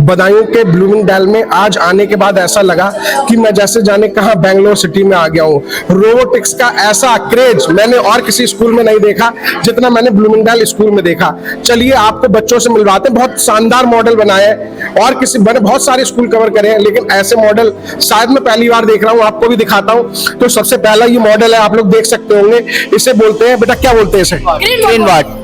बदायूं के ब्लूमिंगडेल में आज आने के बाद ऐसा लगा कि मैं जैसे जाने कहां बेंगलोर सिटी में आ गया हूं। रोबोटिक्स का ऐसा क्रेज मैंने और किसी स्कूल में नहीं देखा जितना मैंने ब्लूमिंगडेल स्कूल में देखा। चलिए आपको बच्चों से मिलवाते हैं। बहुत शानदार मॉडल बनाए हैं और किसी मैंने बहुत सारे स्कूल कवर करे हैं, लेकिन ऐसे मॉडल शायद मैं पहली बार देख रहा हूं। आपको भी दिखाता हूं। तो सबसे पहला ये मॉडल है, आप लोग देख सकते होंगे। इसे बोलते हैं, बेटा क्या बोलते हैं इसे? Crane bot.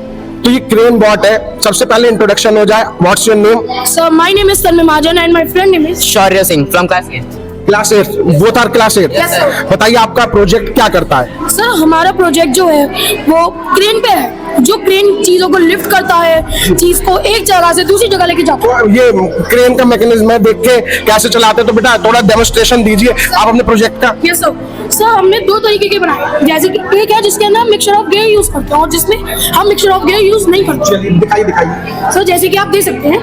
तो ये क्रेन बॉट है। सबसे पहले इंट्रोडक्शन हो जाए। What's your name? So my name is Tanmay Mahajan and my friend name is Shaurya Singh from class 8. Class 8, both are class 8। Yes, sir. बताइए आपका प्रोजेक्ट क्या करता है? सर हमारा प्रोजेक्ट जो है वो क्रेन पे है, जो क्रेन चीजों को लिफ्ट करता है, चीज को एक जगह से दूसरी जगह लेके जाता है। तो ये क्रेन का मैकेनिज्म है, देख के कैसे चलाते हैं। तो बेटा थोड़ा डेमोन्स्ट्रेशन दीजिए आप अपने प्रोजेक्ट का। Yes sir. सर हमने दो तरीके के बनाए, जैसे कि एक है जिसके अंदर हम मिक्सचर ऑफ गियर यूज करते हैं और जिसमें हम मिक्सचर ऑफ गियर यूज नहीं करते। चलिए दिखाइए। सर जैसे कि आप देख सकते हैं,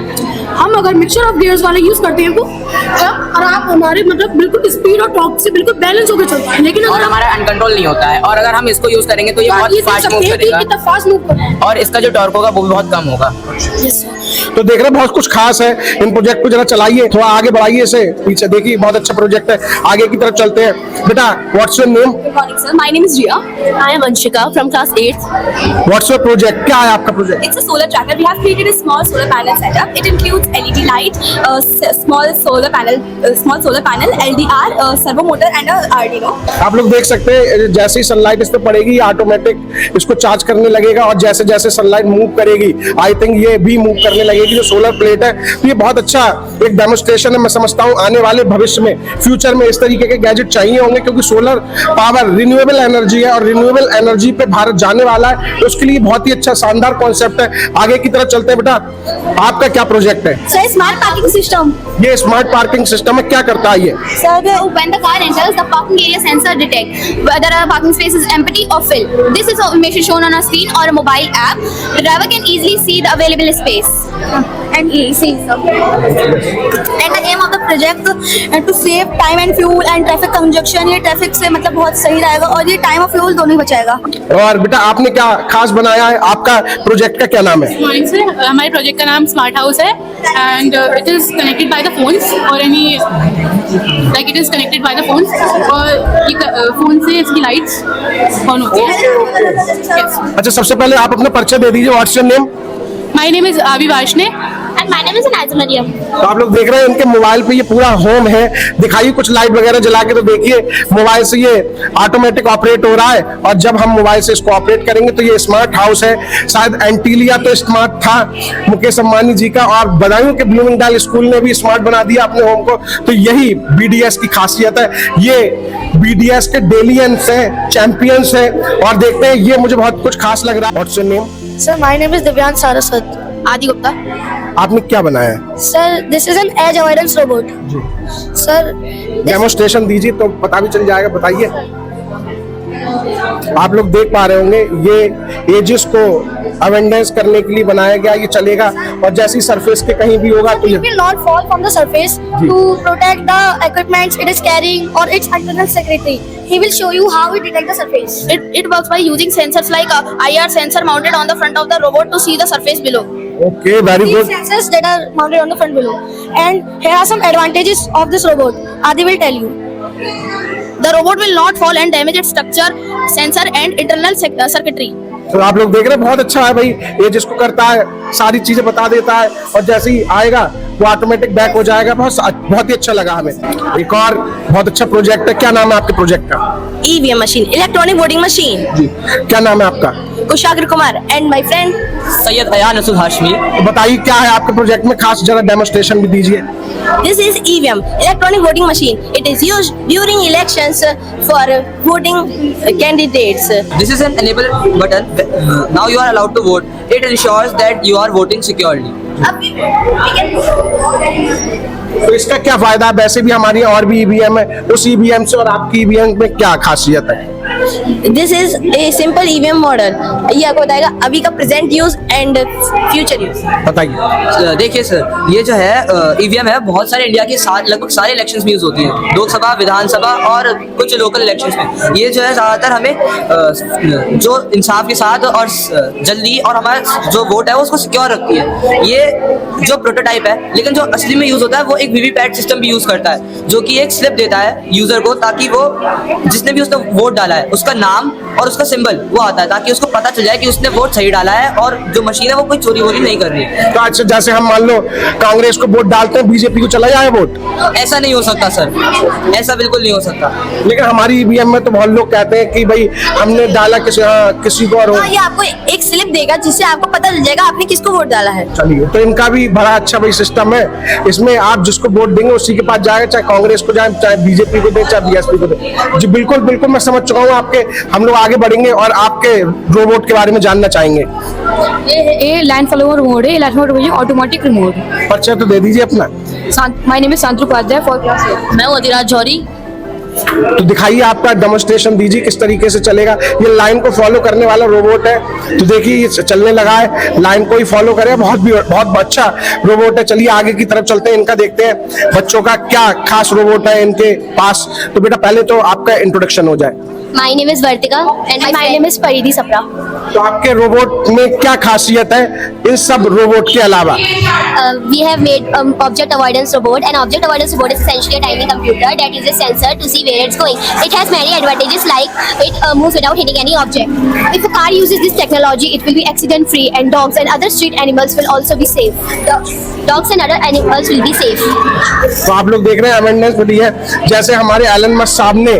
हम अगर मिक्सचर ऑफ गियर्स वाले यूज करते हैं तो और आप हमारे मतलब बिल्कुल स्पीड और टॉर्क से बिल्कुल बैलेंस होकर चलता है, लेकिन और अगर हमारा अनकंट्रोल नहीं होता है। और अगर हम इसको यूज करेंगे तो ये बहुत फास्ट मूव करेगा कितना फास्ट मूव कर रहा है। और इसका जो टॉर्क होगा वो भी बहुत कम होगा। Yes sir. तो देख रहे हैं बहुत कुछ खास है। इन प्रोजेक्ट को जरा चलाइए, थोड़ा आगे बढ़ाइए इसे पीछे। देखिए बहुत अच्छा प्रोजेक्ट है, आगे की तरफ चलते हैं। बेटा what's your name? Good morning, sir. My name is Riya. I am Anshika from class 8th. What's your project? क्या है आपका project? It's a solar tracker. We have created a small solar panel setup. It includes LED light, small solar panel, LDR, servo motor, and a Arduino. आप लोग देख सकते हैं जैसे ही sunlight इस पे पड़ेगी ऑटोमेटिक इसको चार्ज करने लगेगा और जैसे जैसे सनलाइट मूव करेगी आई थिंक ये भी मूव करने लगेगी। जो सोलर प्लेट है तो ये बहुत अच्छा एक डेमोन्स्ट्रेशन है। मैं समझता हूँ आने वाले भविष्य में फ्यूचर में इस तरीके के गैजेट चाहिए होंगे, क्योंकि सोलर पावर रिन्यूएबल एनर्जी है और रिन्यूएबल एनर्जी पे भारत जाने वाला है। तो उसके लिए बहुत ही अच्छा शानदार कॉन्सेप्ट है। आगे की तरफ चलते हैं। बेटा आपका क्या प्रोजेक्ट है? Sir, smart parking system. ये स्मार्ट पार्किंग सिस्टम है, क्या करता है ये? Sir, when the car enters, the parking area sensor detect whether a parking space is empty or filled. This is information shown on a screen or a mobile app. The driver can easily see the available space. And see, sir. And the aim of the project to save time and fuel and traffic congestion. ये traffic से मतलब बहुत सही रहेगा और ये time और fuel दोनों ही बचाएगा। और बेटा आपने क्या खास बनाया है? आपका प्रोजेक्ट का क्या नाम है? मॉर्निंग सर, हमारे प्रोजेक्ट का नाम स्मार्ट हाउस है and it is connected by the phones और any like it is connected by the phones और ये फोन से इसकी लाइट्स ऑन होती है। अच्छा सबसे पहले आप अपना परिचय दे दीजिए। What's your name? My name is आबी Washne. And my name is Anazim Mariam. तो आप लोग देख रहे हैं इनके मोबाइल पे ये पूरा होम है। दिखाइए कुछ लाइट वगैरह जला के। तो देखिए मोबाइल से ये ऑटोमेटिक ऑपरेट हो रहा है और जब हम मोबाइल से इसको ऑपरेट करेंगे तो ये स्मार्ट हाउस है। शायद एंटीलिया तो स्मार्ट था मुकेश अंबानी जी का, और बदायूं के ब्लूमिंगडेल स्कूल ने भी स्मार्ट बना दिया अपने होम को। तो यही बीडीएस की खासियत है। ये बीडीएस के डेलियंस है, चैंपियंस है और देखते हैं ये मुझे बहुत कुछ खास लग रहा है। What's your name? Sir my name is Divyansh Saraswat. Adi Gupta. आपने क्या बनाया है? Sir this is an edge avoidance robot. Sir demonstration दीजिए तो पता भी चल जाएगा। बताइए। आप लोग देख पा रहे होंगे ये एजेस को अवेंडेंस करने के लिए बनाया गया। ये चलेगा और जैसे ही सरफेस के कहीं भी होगा तो it will not fall from the surface to protect the equipment it is carrying or its internal security. He will show you how it detects the surface. It works by using sensors like a IR sensor mounted on the front of the robot to see the surface below. Okay very These good. sensors that are mounted on the front below. And here are some advantages of this robot. Adi will tell you. The robot will not fall and damage its structure, sensor and internal circuitry. तो आप लोग देख रहे हैं बहुत अच्छा है भाई। ये जिसको करता है सारी चीजें बता देता है और जैसे ही आएगा वो ऑटोमेटिक बैक हो जाएगा। बहुत ही अच्छा लगा हमें। एक और बहुत अच्छा प्रोजेक्ट है। क्या नाम है आपके प्रोजेक्ट का? EVM machine, electronic voting machine. जी क्या नाम है आपका? Kushagra Kumar and my friend Syed Ayan असुद Hashmi. तो बताइए क्या है आपके प्रोजेक्ट में खास, जरा डेमोन्स्ट्रेशन भी दीजिए। This is EVM, electronic voting machine. It is used during elections for voting candidates. This is an enable button. Now you are allowed to vote. It ensures that you are voting securely. तो इसका क्या फायदा है? वैसे भी हमारी और भी ईवीएम है, उस ईवीएम से और आपकी ईवीएम में क्या खासियत है? This is a simple EVM model. ये आपको बताएगा अभी का present use and future use. बताइए। देखिए सर, ये जो है ईवीएम है, बहुत सारे इंडिया के लगभग सारे इलेक्शंस में यूज होती है, लोकसभा, विधानसभा और कुछ लोकल इलेक्शंस में। ये जो है ज़्यादातर हमें जो इंसाफ के साथ और जल्दी और हमारा जो वोट है उसको सिक्योर रखती है। ये जो प्रोटोटाइप है, लेकिन जो असली में यूज होता है वो एक वीवीपैट सिस्टम भी यूज करता है, जो कि एक स्लिप देता है यूजर को, ताकि वो जिसने भी उसने वोट डाला है उसका नाम और उसका सिंबल वो आता है, ताकि उसको पता चल जाए कि उसने वोट सही डाला है और जो मशीन है वो कोई चोरी वोरी नहीं कर रही है। तो अच्छा, जैसे हम मान लो कांग्रेस को वोट डालते हैं, बीजेपी को चला जाए वोट? ऐसा नहीं हो सकता सर, ऐसा बिल्कुल नहीं हो सकता। लेकिन हमारी ईवीएम में तो बहुत लोग कहते हैं कि भाई हमने डाला किसी को और ये आपको एक स्लिप देगा जिससे आपको पता चल जाएगा आपने किसको वोट डाला है। चलिए, तो इनका भी बड़ा अच्छा भाई सिस्टम है। इसमें आप जिसको वोट देंगे उसी के पास जाएगा, चाहे कांग्रेस को जाए, चाहे बीजेपी को दे, चाहे बीएसपी को दे। जी बिल्कुल बिल्कुल, मैं समझ चुका हूँ आपके। हम लोग आगे बढ़ेंगे और आपके रोबोट के बारे में जानना चाहेंगे। ये लाइन फॉलोअर रिमोट है, लाइन फॉलोअर ऑटोमेटिक रिमोट। परिचय तो दे दीजिए अपना। My name is Shantanu Upadhyay, 4th class. मैं हूँ अधिराज जौहरी। तो दिखाइए, आपका डेमोन्स्ट्रेशन दीजिए किस तरीके से चलेगा। ये लाइन को फॉलो करने वाला रोबोट है, तो देखिए ये चलने लगा है, लाइन को ही फॉलो करे। बहुत अच्छा रोबोट है। चलिए आगे की तरफ चलते हैं, इनका देखते हैं बच्चों का क्या खास रोबोट है इनके पास। तो बेटा पहले तो आपका इंट्रोडक्शन हो जाए। My name is Vartika and my name is Paridi Sapra. तो आपके रोबोट में क्या खासियत है इन सब रोबोट के अलावा? We have made object avoidance robot, and object avoidance robot is essentially a tiny computer that uses sensor to see where it's going. It has many advantages, like it moves without hitting any object. If a car uses this technology, it will be accident free, and dogs and other street animals will also be safe. Dogs and other animals will be safe. तो आप लोग देख रहे हैं awareness बड़ी है। जैसे हमारे एलन मस्क साहब ने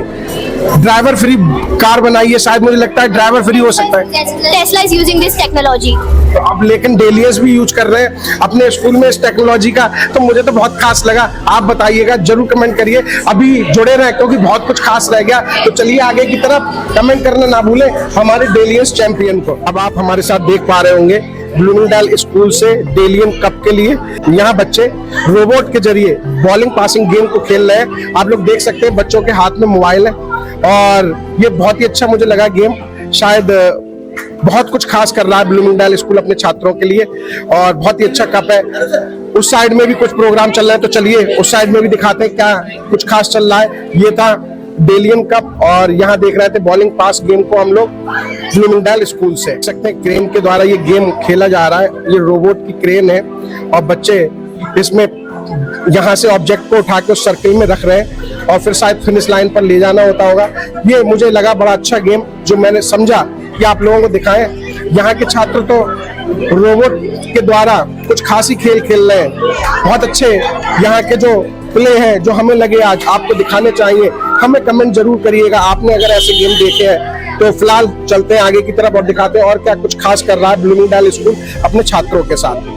ड्राइवर फ्री कार बनाई है, शायद मुझे लगता है ड्राइवर फ्री हो सकता है। Tesla is using this technology. तो अब लेकिन डेलियंस भी यूज कर रहे हैं अपने स्कूल में इस टेक्नोलॉजी का, तो मुझे तो बहुत खास लगा। आप बताइएगा, जरूर कमेंट करिए। अभी जुड़े रहें क्योंकि बहुत कुछ खास रह गया। तो चलिए आगे की तरफ, कमेंट करना ना भूलें हमारे डेलियंस चैंपियन को। अब आप हमारे साथ देख पा रहे होंगे ब्लूमिंगडैल स्कूल से डेलियन कप के लिए यहाँ बच्चे रोबोट के जरिए बॉलिंग पासिंग गेम को खेल रहे हैं। आप लोग देख सकते हैं बच्चों के हाथ में मोबाइल है और ये बहुत ही अच्छा मुझे लगा गेम। शायद बहुत कुछ खास कर रहा है ब्लूमिंगडैल स्कूल अपने छात्रों के लिए और बहुत ही अच्छा कप है। उस साइड में भी कुछ प्रोग्राम चल रहा है, तो चलिए उस साइड में भी दिखाते हैं क्या कुछ खास चल रहा है। ये था डेलियन कप और यहाँ देख रहे थे बॉलिंग पास गेम को हम लोग ब्लूमिंगडैल स्कूल से। देख सकते हैं क्रेन के द्वारा ये गेम खेला जा रहा है। ये रोबोट की क्रेन है और बच्चे इसमें यहाँ से ऑब्जेक्ट को उठा के उस सर्किल में रख रहे हैं और फिर शायद फिनिश लाइन पर ले जाना होता होगा। ये मुझे लगा बड़ा अच्छा गेम, जो मैंने समझा कि आप लोगों को दिखाएं। यहाँ के छात्र तो रोबोट के द्वारा कुछ खास ही खेल खेल रहे हैं। बहुत अच्छे यहाँ के जो प्ले हैं, जो हमें लगे आज आपको दिखाने चाहिए। हमें कमेंट जरूर करिएगा आपने अगर ऐसे गेम देखे हैं। तो फिलहाल चलते हैं आगे की तरफ और दिखाते हैं और क्या कुछ खास कर रहा है ब्लूमिंगडैल स्कूल अपने छात्रों के साथ।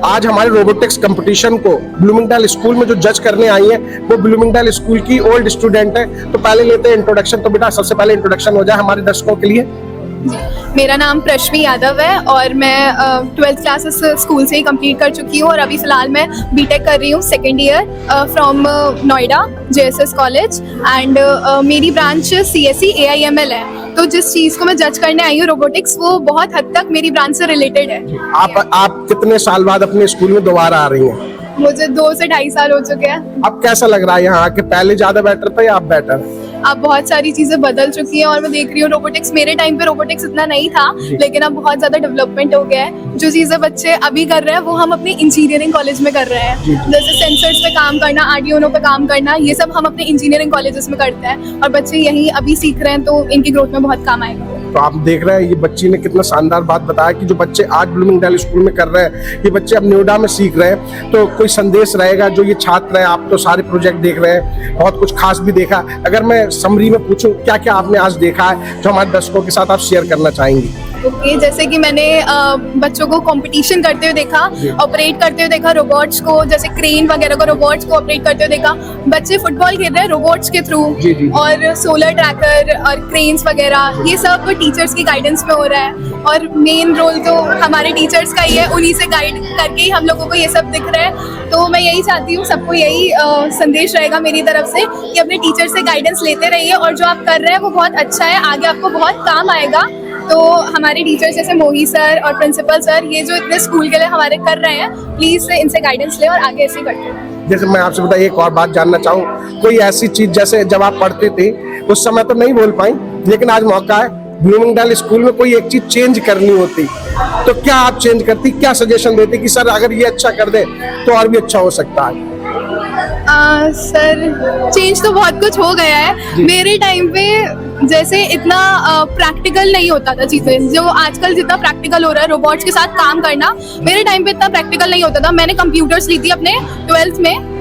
आज हमारे रोबोटिक्स कंपटीशन को ब्लूमिंगडैल स्कूल में जो जज करने आई है वो ब्लूमिंगडैल स्कूल की ओल्ड स्टूडेंट है। तो पहले लेते हैं इंट्रोडक्शन। तो बेटा सबसे पहले इंट्रोडक्शन हो जाए हमारे दर्शकों के लिए। मेरा नाम प्रश्वी यादव है और मैं 12th क्लासेस स्कूल से ही कंप्लीट कर चुकी हूँ और अभी फ़िलहाल मैं बीटेक कर रही हूँ 2nd year from Noida JSS college and मेरी ब्रांच CSE AIML है। तो जिस चीज़ को मैं जज करने आई हूँ रोबोटिक्स, वो बहुत हद तक मेरी ब्रांच से रिलेटेड है। आप कितने साल बाद अपने स्कूल में दोबारा आ रही हैं? मुझे 2 से 2.5 साल हो चुके हैं। अब कैसा लग रहा है यहाँ आके? पहले ज्यादा बेटर था या अब बेटर? अब बहुत सारी चीजें बदल चुकी हैं और मैं देख रही हूँ रोबोटिक्स, मेरे टाइम पे रोबोटिक्स इतना नहीं था लेकिन अब बहुत ज्यादा डेवलपमेंट हो गया है। जो चीजें बच्चे अभी कर रहे हैं वो हम अपने इंजीनियरिंग कॉलेज में कर रहे हैं। जैसे सेंसर्स पे काम करना, आर्डिनो पे काम करना, ये सब हम अपने इंजीनियरिंग कॉलेजेस में करते हैं और बच्चे यही अभी सीख रहे हैं, तो इनकी ग्रोथ में बहुत काम आएगा। तो आप देख रहे हैं ये बच्ची ने कितना शानदार बात बताया कि जो बच्चे आज ब्लूमिंगडैल स्कूल में कर रहे हैं, ये बच्चे अब नोएडा में सीख रहे हैं। तो कोई संदेश रहेगा जो ये छात्र हैं, आप तो सारे प्रोजेक्ट देख रहे हैं, बहुत कुछ खास भी देखा। अगर मैं समरी में पूछूं क्या क्या आपने आज देखा है जो हमारे दर्शकों के साथ आप शेयर करना चाहेंगी? ओके जैसे कि मैंने बच्चों को कंपटीशन करते हुए देखा, ऑपरेट करते हुए देखा रोबोट्स को, जैसे क्रेन वगैरह को रोबोट्स को ऑपरेट करते हुए देखा। बच्चे फुटबॉल खेल रहे हैं रोबोट्स के थ्रू, और सोलर ट्रैकर और क्रेन्स वगैरह ये सब टीचर्स की गाइडेंस में हो रहा है। और मेन रोल तो हमारे टीचर्स का ही है, उन्हीं से गाइड करके ही हम लोगों को ये सब दिख रहा है। तो मैं यही चाहती हूँ, सबको यही संदेश रहेगा मेरी तरफ से कि अपने टीचर से गाइडेंस लेते रहिए, और जो आप कर रहे हैं वो बहुत अच्छा है, आगे आपको बहुत काम आएगा। तो हमारे टीचर्स जैसे मोही सर और प्रिंसिपल सर, ये जो इतने स्कूल के लिए हमारे कर रहे हैं, प्लीज इनसे गाइडेंस ले और आगे ऐसे करते हैं। जैसे मैं आपसे बताइए एक और बात जानना चाहूँ, कोई ऐसी चीज जैसे जब आप पढ़ते थे उस समय तो नहीं बोल पाई, लेकिन आज मौका है ब्लूमिंगडैल स्कूल में कोई एक चीज चेंज करनी होती तो क्या आप चेंज करती, क्या सजेशन देती कि सर अगर ये अच्छा कर दे तो और भी अच्छा हो सकता है? सर चेंज तो बहुत कुछ हो गया है। मेरे टाइम पे जैसे इतना प्रैक्टिकल नहीं होता था चीज़ें, जो आजकल जितना प्रैक्टिकल हो रहा है रोबोट्स के साथ काम करना, मेरे टाइम पे इतना प्रैक्टिकल नहीं होता था। मैंने कंप्यूटर्स ली थी अपने 12th में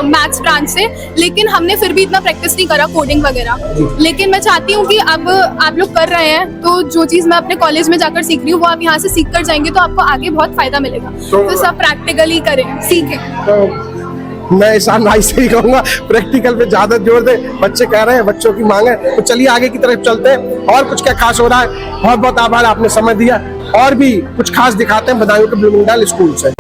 मैथ्स ब्रांच से, लेकिन हमने फिर भी इतना प्रैक्टिस नहीं करा कोडिंग वगैरह। लेकिन मैं चाहती हूँ कि अब आप लोग कर रहे हैं तो जो चीज़ मैं अपने कॉलेज में जाकर सीख रही हूँ वो आप यहाँ से सीख कर जाएंगे तो आपको आगे बहुत फायदा मिलेगा। तो सब प्रैक्टिकली करें, सीखें। तो मैं ईशान भाई से ही कहूंगा प्रैक्टिकल पे ज्यादा जोर दे, बच्चे कह रहे हैं, बच्चों की मांग है। तो चलिए आगे की तरफ चलते हैं, और कुछ क्या खास हो रहा है। बहुत बहुत आभार, आपने समय दिया। और भी कुछ खास दिखाते हैं बदायूं के ब्लूमिंगडैल स्कूल से।